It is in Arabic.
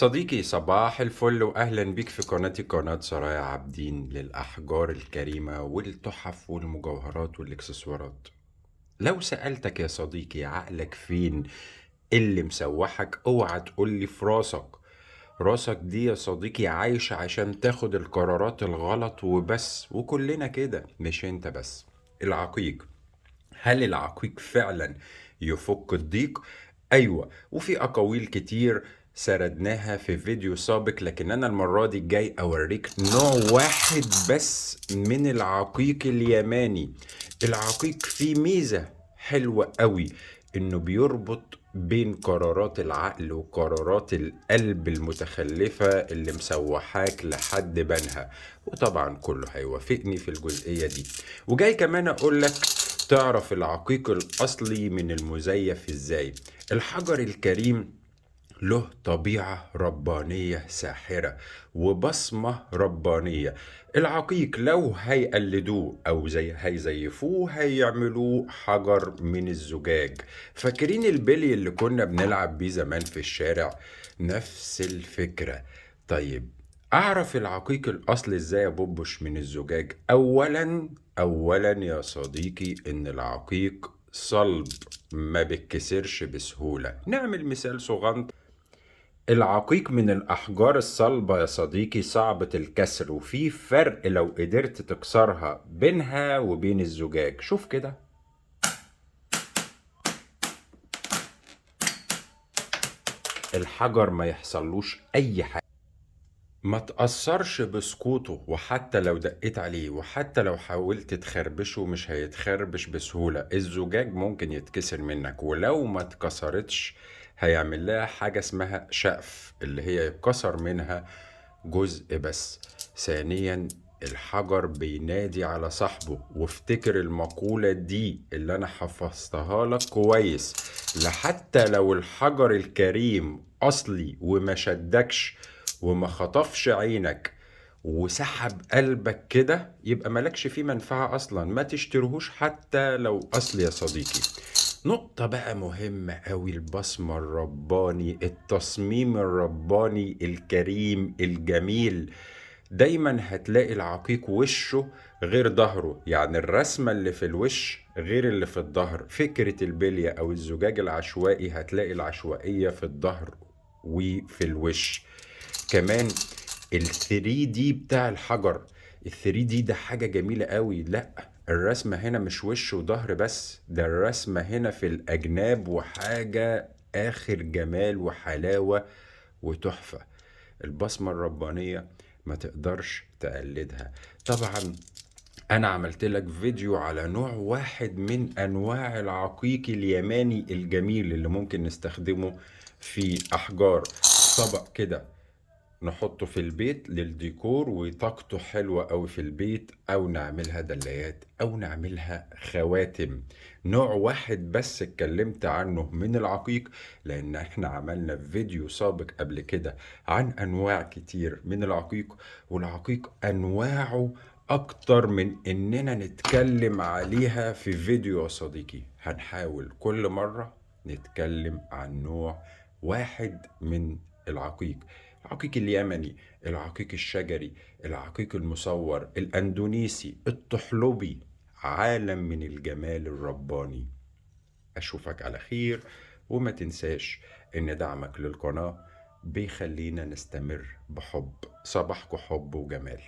صديقي صباح الفل وأهلا بيك في قناتي قناة سرايا عابدين للأحجار الكريمة والتحف والمجوهرات والإكسسوارات. لو سألتك يا صديقي عقلك فين اللي مسوحك اوعى تقولي في راسك. راسك دي يا صديقي عايشة عشان تاخد القرارات الغلط وبس، وكلنا كده مش انت بس. العقيق، هل العقيق فعلا يفك الضيق؟ ايوه، وفي اقاويل كتير سردناها في فيديو سابق، لكن انا المرة دي جاي اوريك نوع واحد بس من العقيق اليماني. العقيق فيه ميزة حلوة قوي، انه بيربط بين قرارات العقل وقرارات القلب المتخلفة اللي مسوحاك لحد بنها. وطبعا كله هيوافقني في الجزئية دي. وجاي كمان اقولك تعرف العقيق الأصلي من المزيف إزاي. الحجر الكريم له طبيعة ربانية ساحرة وبصمة ربانية. العقيق لو هيقلدوه أو هيزيفوه هيعملوه حجر من الزجاج. فاكرين البلي اللي كنا بنلعب بيه زمان في الشارع؟ نفس الفكرة. طيب، أعرف العقيق الأصلي إزاي يا بوبش من الزجاج؟ أولا يا صديقي إن العقيق صلب، ما بيتكسرش بسهولة. نعمل مثال صغنط. العقيق من الأحجار الصلبة يا صديقي صعبة الكسر، وفي فرق لو قدرت تكسرها بينها وبين الزجاج. شوف كده، الحجر ما يحصلوش أي حاجة، ما تأثرش بسقوطه، وحتى لو دقيت عليه وحتى لو حاولت تخربشه مش هيتخربش بسهولة. الزجاج ممكن يتكسر منك، ولو ما اتكسرتش هيعمل لها حاجة اسمها شقف، اللي هي يتكسر منها جزء بس. ثانيا، الحجر بينادي على صاحبه، وافتكر المقولة دي اللي انا حفظتها لك كويس. لحتى لو الحجر الكريم اصلي وما شدكش وما خطفش عينك وسحب قلبك كده، يبقى ملكش فيه منفعة اصلا، ما تشتريهوش حتى لو اصلي يا صديقي. نقطة بقى مهمة أوي، البصمة الرباني، التصميم الرباني الكريم الجميل. دايما هتلاقي العقيق وشه غير ظهره، يعني الرسمة اللي في الوش غير اللي في الظهر. فكرة البلية أو الزجاج العشوائي هتلاقي العشوائية في الظهر وفي الوش. كمان ال 3 دي بتاع الحجر، ال 3 دي ده حاجة جميلة قوي. لا، الرسمة هنا مش وش وظهر بس، ده الرسمة هنا في الأجناب، وحاجة آخر جمال وحلاوة وتحفة. البصمة الربانية ما تقدرش تقلدها. طبعا أنا عملت لك فيديو على نوع واحد من أنواع العقيق اليماني الجميل اللي ممكن نستخدمه في أحجار. طبق كده نحطه في البيت للديكور وطاقته حلوة قوي في البيت، او نعملها دلايات او نعملها خواتم. نوع واحد بس اتكلمت عنه من العقيق، لان احنا عملنا فيديو سابق قبل كده عن انواع كتير من العقيق. والعقيق انواعه اكتر من اننا نتكلم عليها في فيديو يا صديقي. هنحاول كل مرة نتكلم عن نوع واحد من العقيق. العقيق اليمني، العقيق الشجري، العقيق المصور، الأندونيسي، الطحلبي، عالم من الجمال الرباني. أشوفك على خير، وما تنساش إن دعمك للقناة بيخلينا نستمر بحب. صباحكم حب وجمال.